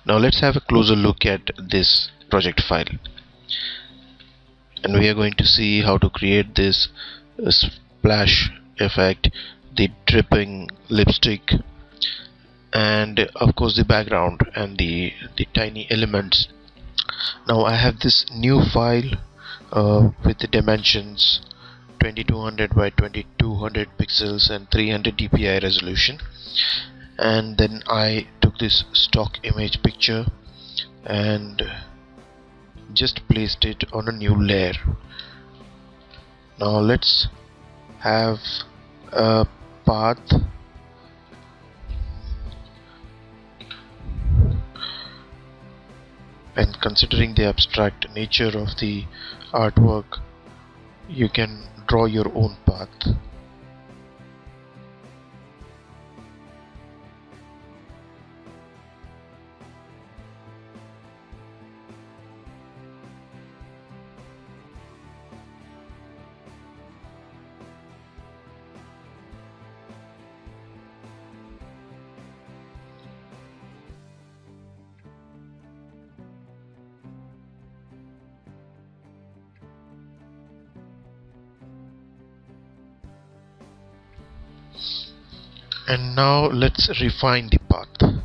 Now let's have a closer look at this project file, and we are going to see how to create this splash effect, the dripping lipstick, and of course the background and the tiny elements. Now I have this new file with the dimensions 2200 by 2200 pixels and 300 dpi resolution, and then I took this stock image picture and just placed it on a new layer. Now let's have a path and considering the abstract nature of the artwork, you can draw your own path. And now let's refine the path,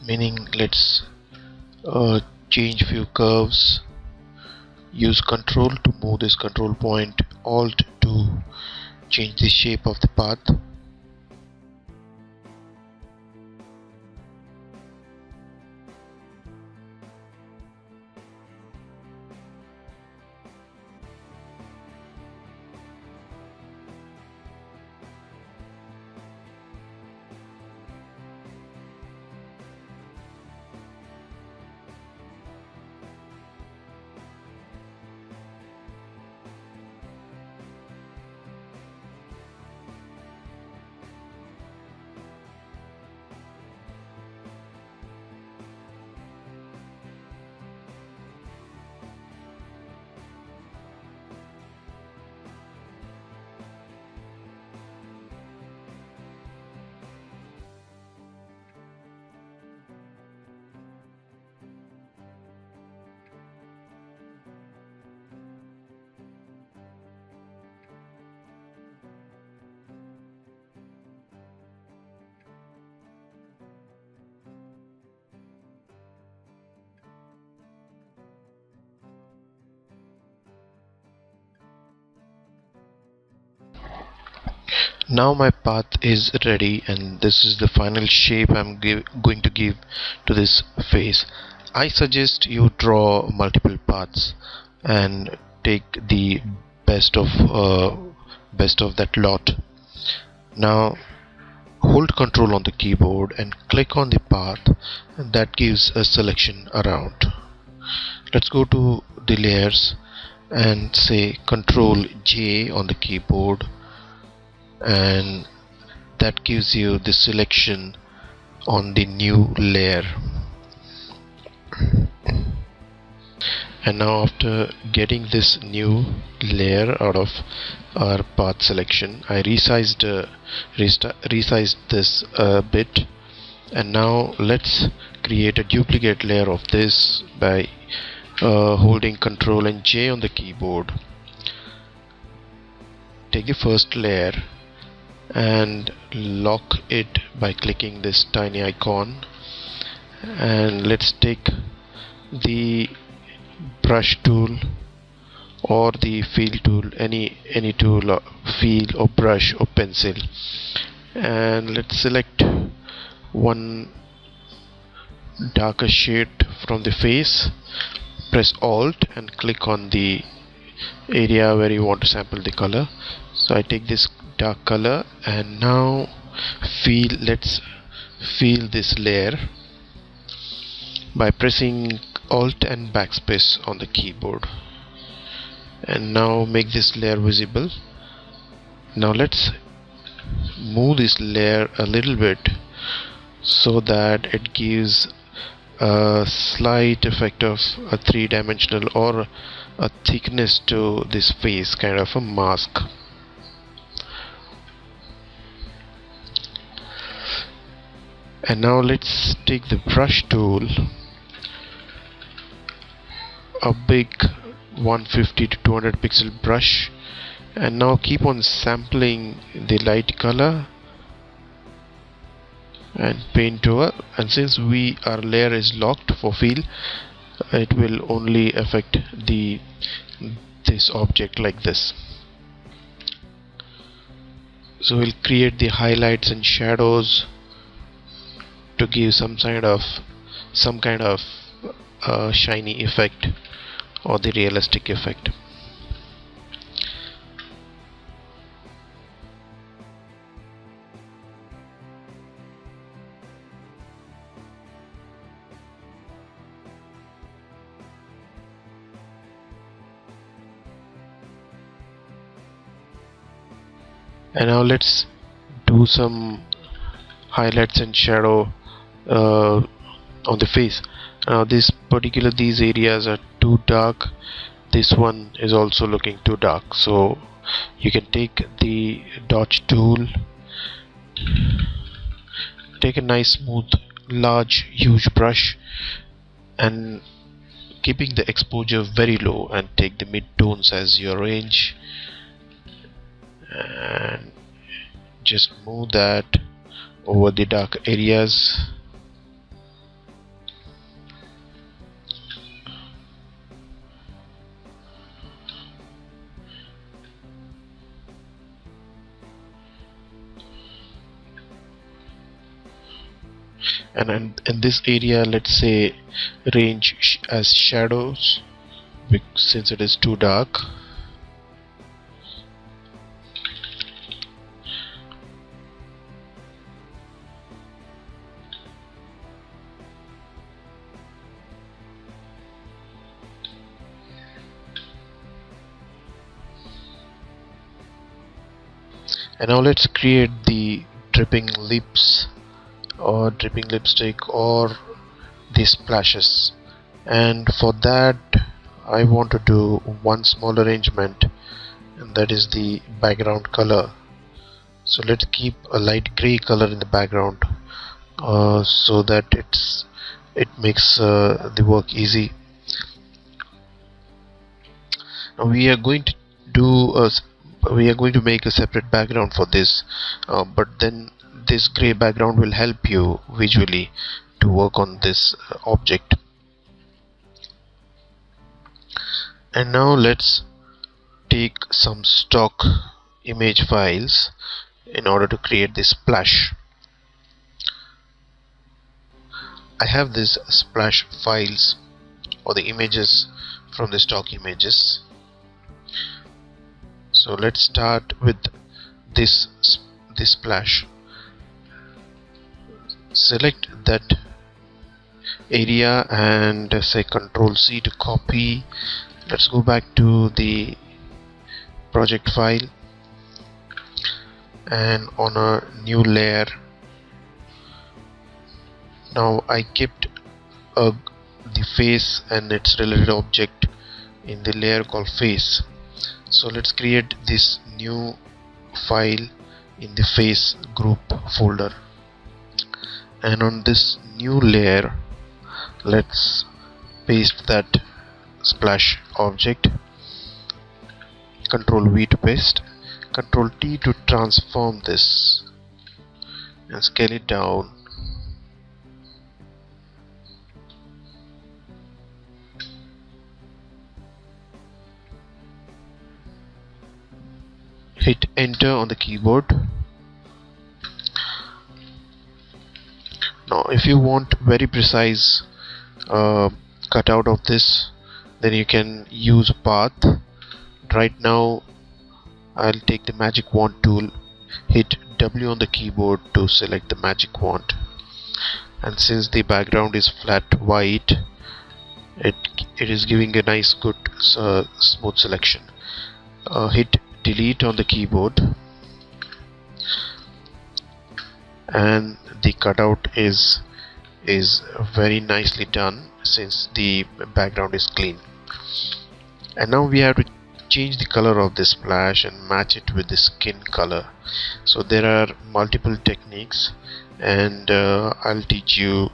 meaning let's change few curves, use Control to move this control point, Alt to change the shape of the path. Now my path is ready, and this is the final shape I'm going to give to this face. I suggest you draw multiple paths and take the best of that lot. Now hold Control on the keyboard and click on the path, and that gives a selection around. Let's go to the layers and say Control J on the keyboard, and that gives you the selection on the new layer. And now after getting this new layer out of our path selection, I resized this a bit, and now let's create a duplicate layer of this by holding Control and J on the keyboard. Take the first layer and lock it by clicking this tiny icon, and let's take the brush tool or the fill tool, any tool or fill or brush or pencil, and let's select one darker shade from the face. Press Alt and click on the area where you want to sample the color. So I take this dark color, and now let's fill this layer by pressing Alt and backspace on the keyboard, and now make this layer visible. Now let's move this layer a little bit so that it gives a slight effect of a three-dimensional or a thickness to this face, kind of a mask. And now let's take the brush tool, a big 150 to 200 pixel brush, and now keep on sampling the light color and paint over. And since our layer is locked for fill, it will only affect this object like this. So we'll create the highlights and shadows to give some kind of shiny effect or the realistic effect. And now let's do some highlights and shadow on the face. Now these areas are too dark. This one is also looking too dark, so you can take the dodge tool, take a nice smooth large huge brush, and keeping the exposure very low, and take the mid-tones as your range, and just move that over the dark areas. And in this area, let's say range as shadows, since it is too dark. And now let's create the dripping lips or dripping lipstick or the splashes, and for that I want to do one small arrangement, and that is the background color. So let's keep a light gray color in the background so that it makes the work easy. Now we are going to make a separate background for this, but then this gray background will help you visually to work on this object. And now let's take some stock image files in order to create this splash. I have these splash files or the images from the stock images. So let's start with this splash. Select that area and say Ctrl C to copy. Let's go back to the project file, and on a new layer, now I kept the face and its related object in the layer called face. So let's create this new file in the face group folder, and on this new layer let's paste that splash object. Ctrl V to paste, Ctrl T to transform this and scale it down. Hit enter on the keyboard. Now if you want very precise cutout of this, then you can use a path. Right now I'll take the magic wand tool, hit W on the keyboard to select the magic wand, and since the background is flat white, it is giving a nice good smooth selection. Hit delete on the keyboard, and the cutout is very nicely done since the background is clean. And now we have to change the color of this splash and match it with the skin color. So there are multiple techniques, and I'll teach you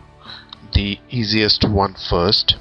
the easiest one first.